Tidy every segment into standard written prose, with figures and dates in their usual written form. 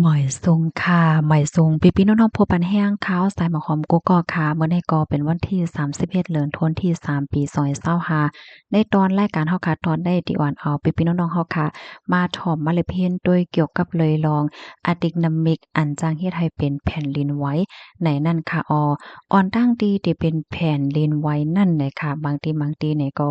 หมอยซุงค่ะหมอยซุงพี่ๆน้องๆพบปันแห้งข้าวสายหมอหอมกุ๊กกอกค่ะมื้อนี้ก็เป็นวันที่31เดือนธันวาคมที่3ปี2025ในตอนรายการเฮาค่ะตอนได้ที่อ่อนเอาพี่ๆน้องๆเฮาค่ะมาถ่อมมาเลยเพิ่นโดยเกี่ยวกับเลยลองอะติกนามิกอันจังเฮ็ดให้เป็นแผ่นดินไหวในนั้นค่ะออนตั้งดีที่เป็นแผ่นดินไหวนั่นน่ะค่ะบางทีเนี่ยก็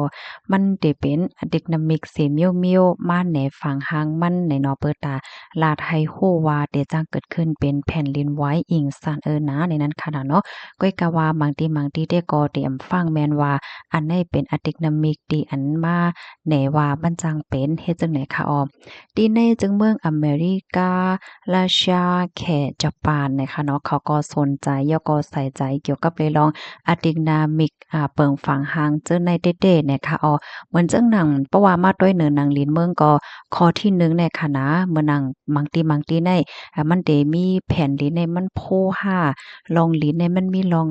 มันสิเป็นอะติกนามิกเสเมียวๆมาแหนฝั่งหางมันในเนาะเปิดตา ลาดให้ฮู้ว่าเดจังเกิดขึ้นเป็นแผ่นดินไหวอิงซานนะในนั้นขนาดเนาะก้อยกะว่าบางทีได้ก็เตรียมฟังแม่นว่าอันใดเป็นอะติกนามิกที่อันมาแหน่ว่ามันจังเป็นเฮ็ดจังได๋คะที่ในจึงเมืองอเมริการัสเซียแขญี่ปุ่นนะคะเนาะเขาก็สนใจแล้วก็ใส่ใจเกี่ยวกับเรื่องของอะติกนามิกเปิงฝังหางเจอในเด้ๆเนี่ยค่ะเหมือนจังหนังเพราะว่ามาด้วยเนินหนังลินเมืองก็ข้อที่1เนี่ยค่ะนะเมื่อหนังบางทีในมันได้มีแผ่นดินในมันโพร่าลองลิ้นเนี่ยมันมีลอง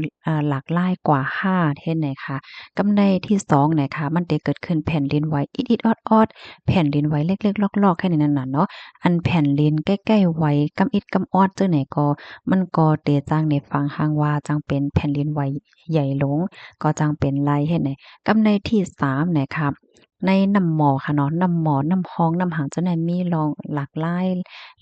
หลากหลายกว่า5เฮ็ดไหนคะกำในที่2เนี่ยค่ะมันได้เกิดขึ้นแผ่นดินไหวอิดๆออดๆแผ่นดินไหวเล็กๆลอกๆแค่นี้นั่นน่ะเนาะอันแผ่นดินใกล้ๆไหวกำอิดกำออดจังไหนก็มันก็เตจังในฟังฮังว่าจังเป็นแผ่นดินไหวใหญ่หลงก็จังเป็นไรเฮ็ดไหนกำในที่3เนี่ยค่ะในน้ำหมอค่ะเนาะน้ำหมอน้ำฮ้องน้ำหางจังใดมีลองหลากหลาย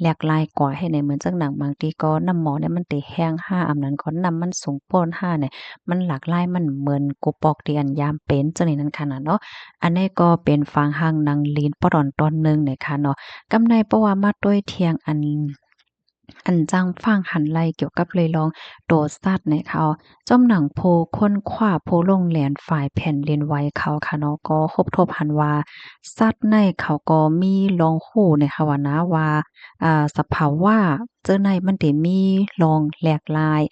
แหลกหลายกว่าเฮ็ดให้เหมือนจังหนังบางทีก็น้ำหมอเนี่ยมันเตแห้งห้าอำนั้นก็น้ำมันสูงโพ้นห้าเนี่ยมันหลากหลายมันเหมือนกุปอกที่อันยามเป็นจังนี้นั่นค่ะน่ะเนาะอันนี้ก็เป็นฟังหังนางลีนปอดอนตอนหนึ่งเนี่ยค่ะเนาะกำในเพราะว่ามาด้วยเทียงอันจังฟังหันไลเกี่ยวกับเลยลองโดสัตว์ในเขาจ้อมหนังโพค้นคว้าโพลงแหลนฝ่ายแผ่นดินไหวเขาค่ะเนาะก็คบทบหันว่าสัตว์ในเขาก็มีลองฮู้นะคะว่านะว่าสภาวะเจอในมันได้มีลองแหลกหลาย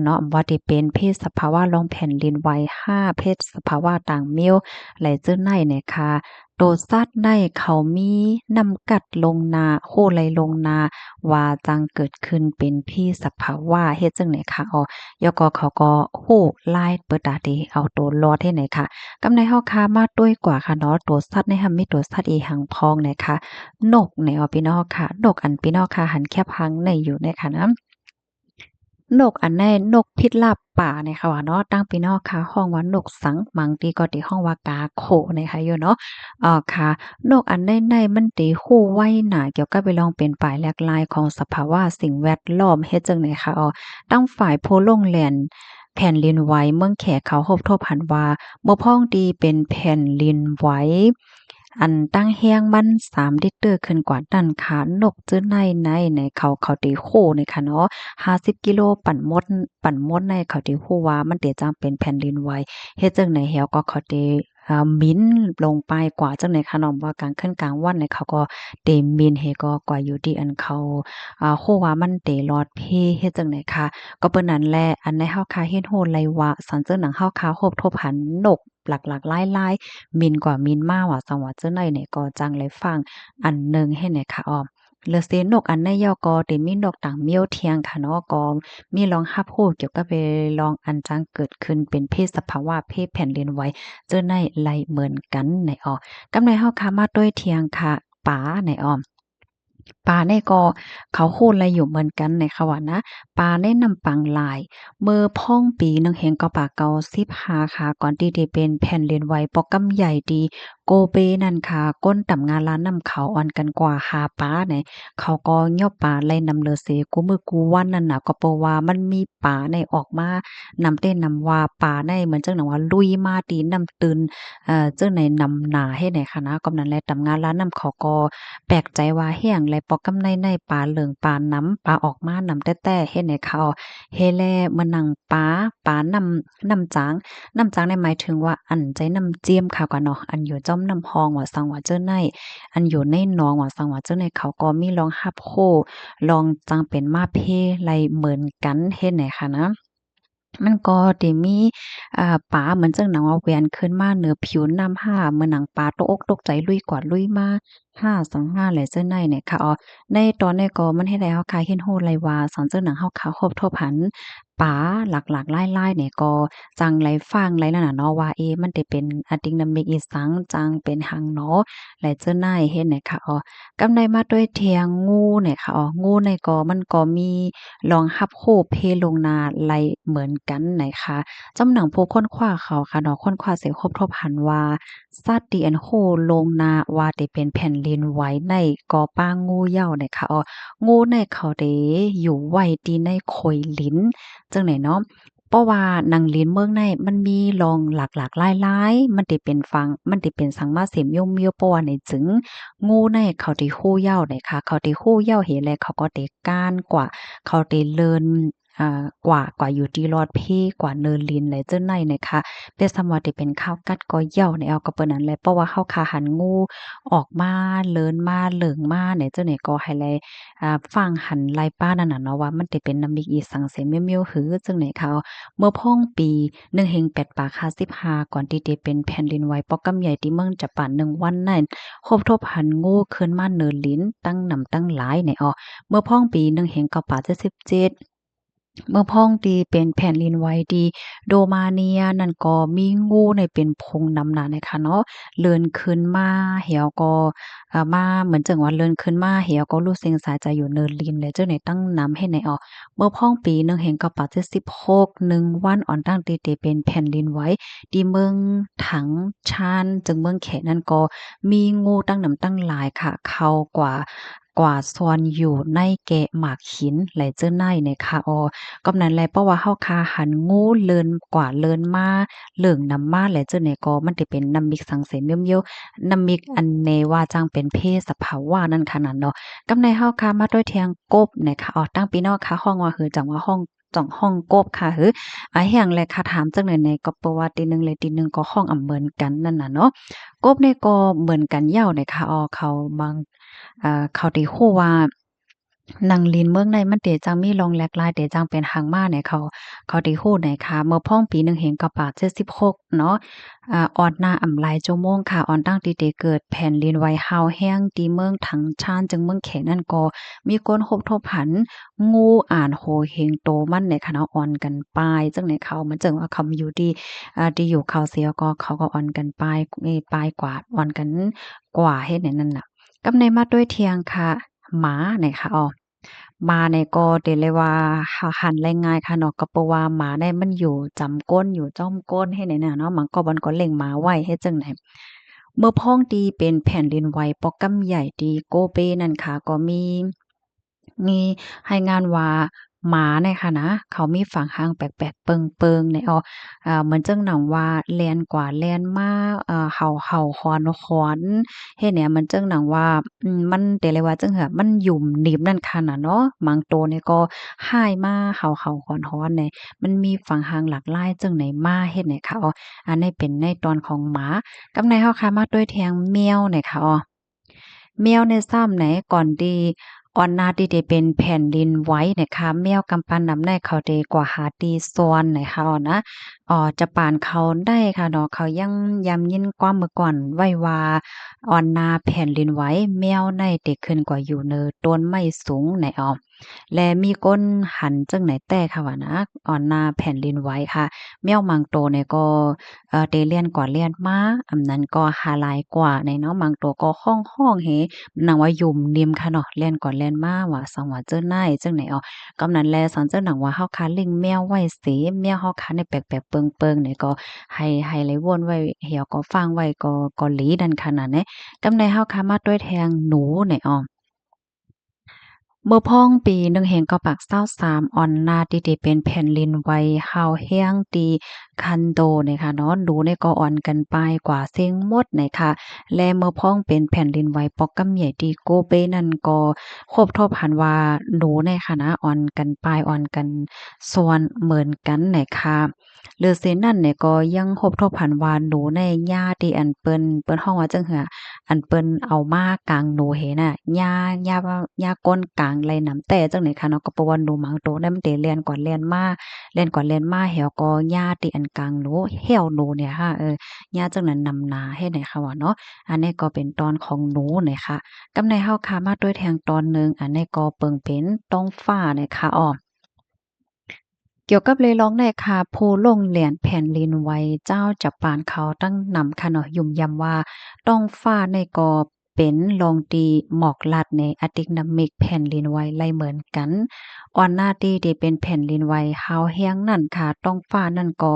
เนาะว่าที่เป็นเพศสภาวะลองแผ่นดินไหว5เพศสภาวะต่างเมียวไหลเจอในเนี่ยค่ะโดสัตว์ในเขามีนำกัดลงนาโหไหลลงนา ว่าจังเกิดขึ้นเป็นที่สภาวะเฮ็ดจังไหนคะแล้วก็เขาก็ฮู้ลายเปิดตาดีเอาตัวรอดเฮ็ดไหนคะกำในเฮาค้ามาด้วยกว่าค่ะเนาะตัวสัตว์ในหั้นมีตัวสัตว์อีหังพองนะคะนกเนี่ยพี่น้องค่ะนกอันพี่น้องค่ะหันแคบหังในอยู่เนี่ยนะ นกอันใดนกพิราบป่าเนี่ยค่ะว่าเนาะตั้งพี่น้องค่ะฮ้องว่านกสังบางทีก็ติฮ้องว่ากาโขนะคะอยู่เนาะค่ะนกอันใดๆมันติฮู้ไว้หน้าเกี่ยวกับไปลองเป็นปลายแหลกลายของสภาวะสิ่งแวดล้อมเฮ็ดจังได๋คะตั้งฝ่ายโพลงแล่นแผ่นดินไหวเมืองแขกเขาพบทบหันว่าบ่พ้องดีเป็นแผ่นดินไหวอันตั้งแรงมัน3ริกเตอร์ขึ้นกว่านั้นค่ะนกจื้อในเขาติโค้นี่ค่ะเนาะ 50กิโลปั่นมดในเขาที่ฮู้ว่ามันเตจังเป็นแผ่นดินไหวเฮ็ดจังได๋แฮวก็เขาเตบินลงไปกว่าจังได๋คะเนาะว่ากลางคืนกลางวันเนี่ยเขาก็เตบินเฮก็กว่าอยู่ที่อันเขาฮู้ว่ามันเตลอดเพเฮ็ดจังได๋คะก็เปิ้นนั่นแหละอันในเฮาคาเฮ็ดโฮดไลว่าสันเจิ้นหนังเฮาคาโฮบทบหันนกหลักๆหลายๆมินกว่ามินมาว่าจังหว่าเจิ้นไหนเนี่ยก็จังเลยฟังอันหนึ่งให้แหน่ค่ะเหลือเสนกอันในยอก็ติมีนกต่างเมียวเทียงค่ะเนาะก็มีลองรับรู้เกี่ยวกับเวลองอันจังเกิดขึ้นเป็นเพศสภาวะเพศแผ่นดินไหวเจอในไหลเหมือนกันในกำในเฮาค่ะมาด้วยเทียงค่ะป๋าในปลาเนี่ยก็เขาโคูนไรอยู่เหมือนกันในค่ะว่านะปลาในน้ำปังหลายเมื่อพ่องปีหนึ่งเห็นก็ปลาเกา15ค่ะก่อนที่จะเป็นแผ่นดินไหวปอกกำใหญ่ดีโกเปนั่นค่ะก้นต่ำงานล้านน้ำเขาอ่อนกันกว่าหาปลาเนี่ยเขาก็ย่อปลาไล่นำเลอเสกูมือกูวันนั่นน่ะก็เพราะว่ามันมีปลาในออกมานำเต้นนำว่าปลาในเหมือนจังหนังว่าลุยมาตีน้ำตื่นเจ้าในนำหนาเฮ็ดให้ค่ะนะกำนั้นแลต่ำงานล้านน้ำเขาก็แปลกใจว่าเฮ็ดหยังแลปอกำในปลาเหลืองปลาน้ำปลาออกมานำแต้ๆเฮ็ดให้เขาเฮแลมานั่งปลาน้ำจางน้ำจางเนี่ยหมายถึงว่าอันใจน้ำเจียมค่ะกว่าเนาะอันอยู่จ้อมน้ำพองว่าสังว่าเจ้าในอันอยู่ในหนองว่าสังว่าเจ้าในเขาก็มีลองรับโคลองจังเป็นมาเพไลเหมือนกันเฮ็ดให้ค่ะนะ มันก็สิมีปลาเหมือนจั่งหนังว่าแหวนขึ้นมาเหนือผิวน้ำห้าเหมือนหนังปลาตกอกตกใจลุยกว่าลุยมา 2525แหละเจ้าในเนี่ยค่ะในตอนนี้ก็มันเฮ็ดให้เฮาคาเฮ็ดฮู้เลยว่าสังเจ้าหนังเฮาคาครบทบหันป๋าหลักๆหลายๆเนี่ยก็จังไรฟังไรนั่นน่ะเนาะว่ามันได้เป็นอะดินามิกอีสังจังเป็นหังเนาะและเจ้าในเฮ็ดเนี่ยค่ะกำไดมาด้วยเทียงงูเนี่ยค่ะงูเนี่ยก็มันก็มีรองรับโคเพลงนาไหลเหมือนกันนะคะจำหนังผู้ค้นคว้าเขาค่ะเนาะค้นคว้าเสิครบทบหันว่า สัตว์ที่อันโหลงนาว่าได้เป็นแผ่นดินไหวในกอป้างงูเหย้าเนี่ยค่ะงูในเขาได้อยู่ไว้ที่ในโขอยลิ้นจังไหนเนาะเพราะว่าหนังลิ้นเมืองในมันมีรองหลากๆหลายๆมันได้เป็นฟังมันได้เป็นสังมาเสมเมียวๆเพราะว่าในจึงงูในเขาได้ฮู้เหย้าเนี่ยค่ะเขาได้ฮู้เหย้าเห็นแล้วเขาก็ได้ก้านกว่าเขาได้เลินกว่าอยู่ที่รอดเพกว่าเนินลินเลยเจ้าในนะคะเป็นสำว่าที่เป็นข้าวกัดก็เหย่าในเอาก็เปิ้นนั้นแหละเพราะว่าข้าวขาหันงูออกมาเลินมาเหลิงมาเนี่ยเจ้าเนี่ยก็ให้แลฟังหันไล่ป้านั่นน่ะเนาะว่ามันได้เป็นน้ำมิกอีสังเสเมียวๆหือจังไหนเขาเมื่อพ้องปี1เฮง8ปาก55ก่อนที่จะเป็นแผ่นดินไหวปอกกำใหญ่ที่เมืองจะปาน1วันนั้นครบทบหันงูขึ้นมาเนินลิ้นตั้งนำตั้งหลายเนี่ยเมื่อพ้องปี1เฮง9ปา77เมื่อพ้องดีเป็นแผ่นดินไหวดีโดมาเนียนั่นก็มีงูในเป็นพงนำหนานะคะเนาะเลื่อนขึ้นมาเหี่ยวก็มาเหมือนจังว่าเลื่อนขึ้นมาเหี่ยวก็รู้เสียงสายใจอยู่เนินลินเลยเจ้าไหนตั้งนำให้ในเมื่อพ้องปี1เห็นก็ปา76 1วันอ่อนตั้งตีเตเป็นแผ่นดินไหวที่เมืองถังชานจึงเมืองแขนั่นก็มีงูตั้งนำตั้งหลายค่ะเข้ากว่าซ่อนอยู่ในแกะหมากหินไหลเจ้าในเนี่ยค่ะก็นั้นแหละเพราะว่าเฮาคาหันงูเลินกว่าเลินมาเหลิงนำมาแหละเจ้าเนี่ยก็มันได้เป็นน้ำมิกสังเสเมียวๆน้ำมิกอันเนว่าจังเป็นเพศสภาวะนั่นขนาดเนาะกำในเฮาคามาด้วยเทียงกบเนี่ยค่ะตั้งปีนอกค่ะห้องว่าคือจังว่าห้องจ่องห้องกบค่ะแห่งแลค่ะถามจังไหนๆก็เพราะว่าตีหนึ่งเลยตีหนึ่งก็ห้องเหมือนกันนั่นน่ะเนาะกบเนี่ยก็เหมือนกันเหย้าเนี่ยค่ะเขาบางเขาได้ฮู้ว่าหนังลีนเมืองในมันเตจังมีรองแหลกลายเตจังเป็นหางม้าเนี่ยเขาได้ฮู้ไหนคะเมื่อพ้องปี1เห็นกับปาก76เนาะออดหน้าอำไลโจโมงค่ะออนตั้งที่เกิดแผ่นดินไหวฮาวแห้งที่เมืองถังชานจึงเมืองแขนั่นก็มีคนพบทบหันงูอ่านโหเฮงโตมันในคณะอ่อนกันปายจังไหนเขามันจังว่าเขามาอยู่ที่ที่อยู่เขาเสียก็เขาก็อ่อนกันปายปายกว่าอ่อนกันกว่าเฮ็ดในนั้นน่ะกับในมาด้วยเทียงค่ะหมาเนี่ยค่ะหมาเนี่ยก็เรียกเลยว่าหันได้ง่ายค่ะเนาะก็เพราะว่าหมาเนี่ยมันอยู่จำก้นอยู่จ้อมก้นเฮ็ดได้น่ะเนาะมันก็มันก็เลี้ยงหมาไว้เฮ็ดจั่งใดเมื่อพ้องตีเป็นแผ่นดินไหวปอกกำใหญ่ที่โกเปนั่นค่ะก็มีให้งานว่าหมาเนี่ยค่ะนะเขามีฝางหางแปลกๆเปิงๆเนี่ยเหมือนจั่งหนังว่าแล่นกว่าแล่นมาเห่าหอนเฮ็ดเนี่ยมันจั่งหนังว่ามันแต่เลยว่าจั่งหะมันหยุ่มหนิมนั่นค่ะน่ะเนาะบางตัวเนี่ยก็ร่ายมาเห่าหอนๆเนี่ยมันมีฝางหางหลากหลายจั่งไหนมาเฮ็ดเนี่ยค่ะอันนี้เป็นในตอนของหมากับในเฮาค่ะมาด้วยแทงแมวเนี่ยค่ะแมวในซ้ำไหนก่อนดีอ่อนนาดีได้เป็นแผ่นดินไหวนะคะแมวกำปั้นนำได้เขาเดกว่าหาตีซอนนะคะนะจะปานเขาได้ค่ะเนาะเขายังย้ำยินความเมื่อก่อนไว้ว่าอ่อนนาแผ่นดินไหวแมวในเด็กขึ้นกว่าอยู่เนอต้นไม้สูงไหนและมีก้นหันจังไหนแต่ค่ะว่านะอ่อนนาแผ่นดินไหวค่ะแมวบางโตเนี่ยก็เตเลียนกว่าเลียนมาอำนั้นก็หาหลายกว่าในเนาะบางตัวก็ห้องเฮ นางว่ายุ่มนิ่มค่ะเนาะแล่นก่อนแล่นมาว่าสังว่าเจ้านายจังไหนกำนั้นแลสันเจ้าหนังว่าเฮาคาเลี้ยงแมวไว้เสแมวเฮาคาในแปลกๆเปิงๆเนี่ยก็ให้เลยวนไว้เหี่ยวก็ฟังไว้ก็หลีดันขนาดนี้กำในเฮาคามาด้วยแทงหนูเนี่ยเมื่อพ้องปีหนึ่งเห็นก็ปากเศร้าสามออนนาที่ได้เป็นแผ่นลินไหวฮาวแห้งตีคันโดเนี่ยค่ะเนาะดูในก็อ่อนกันไปกว่าเสียงมดเนี่ยค่ะและเมื่อพ้องเป็นแผ่นดินไหวปอกกำใหญ่ที่โกเบนั่นก็ครบทบหันว่าหนูในค่ะนะอ่อนกันปอ่อนกันส่วนเหมือนกันเนี่ยค่ะหรือเส้นนั่นเนี่ยก็ยังครบทบหันว่าหนูในหญ้าที่อันเปิ้นฮ้องว่าจังหืออันเปิ้นเอามากลางหนูเห็นน่ะหญ้าก้นกลาง างไหลน้ำแต่จังไหนค่ะเนาะก็เพราะว่าหนูหมางโตนั้นมันเตเลียนกว่าเลียนมาเลียนกว่าเลียนมาแหวก็หญ้าติอันกลางหนูแห้วหนูเนี่ยค่ะหญ้าจังนั้นนำนาให้ไหนค่ะว่าเนาะอันนี้ก็เป็นตอนของหนูเนี่ยค่ะกำในเฮาค่ะมาด้วยแทงตอนหนึ่งอันนี้ก็เปิงเป็นต้องฟ้าเนี่ยค่ะเกี่ยวกับเลยร้องในค่ะผู้ลงเหรียญแผ่นดินไหวเจ้าจับปานเขาตั้งนำค่ะเนาะยุ่มย้ำว่าต้องฟ้าในกอเป็นลองตีหมอกลัดในอะติกนามิกแผ่นดินไหวไล่เหมือนกันอ่อนหน้าตีที่เป็นแผ่นดินไหวฮาวแห้งนั่นค่ะต้องฟ้านั่นก็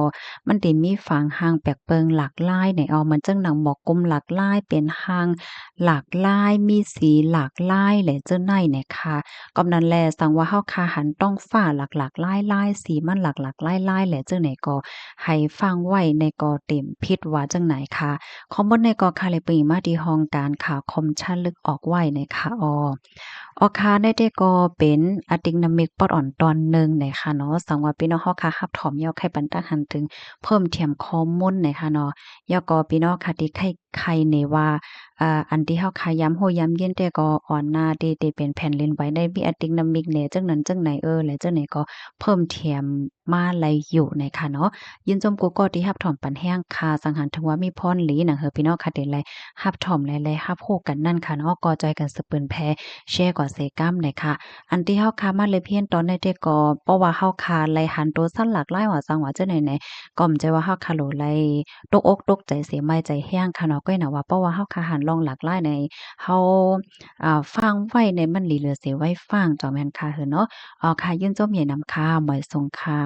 มันติมีฝางหางแปลกเปิงหลากหลายในเอามันจังหนังหมอกกลมหลากหลายเป็นหางหลากหลายมีสีหลากหลายแหละเจ้าในเนี่ยค่ะ กำนันแลสังว่าเฮาคาหันต้องฟ้าหลักๆหลายๆสีมันหลักๆหลายๆแหละจังไหนก็ให้ฟังไว้ในกอเต็มพิดว่าจังไหนคะคอมเมนต์ในกอคาเลปีมาที่ห้องการข่าวคมชันลึกออกไว้ในค่ะออคาได้ก็เป็นอะติกนามิกปอดอ่อนตอนหนึ่งนะคะเนาะสังว่าพี่น้องเฮาค่ะรับถอมยอไข่ปันตักหันถึงเพิ่มเทียมข้อมูลนะคะเนาะยอก็พี่น้องค่ะที่ไข่เนว่าอันที่เฮาขย้ำโฮย้ำเย็นแต่ก็อ่อนหน้าที่เป็นแผ่นดินไหวได้มีอะติกนามิกแหน่จังนั้นจังไหนและจังไหนก็เพิ่มเทียมมาไหลอยู่นะคะเนาะยินจมกูก็ที่รับถอมปันแห้งค่ะสังหันถึงว่ามีพรหลีหนังเฮอพี่น้องค่ะเดไลรับถอมหลายๆรับโฮกันนั่นค่ะเนาะก็จอยกันสืบเปิ้นแพแชร์ก่อเซกัมน่ะค่ะอันที่เฮาคามาเลยเพียนตอนในแต่ก็เพราะว่าเฮาคาไลหันตัวสั้นหลากหลายว่าจังว่าจังไหนๆก็มใจว่าเฮาคาโลไลตกอกตกใจเสียไม่ใจแห้งค่ะเนาะก็น่ะว่าเพราะว่าเฮาคาหันลองหลากหลายในเฮาฟังไว้ในมันหลีเหลือเสียไว้ฟังจอแม่นค่ะเนาะค่ะยื่นจมใหญ่นำค่ะหมอยทรงค่ะ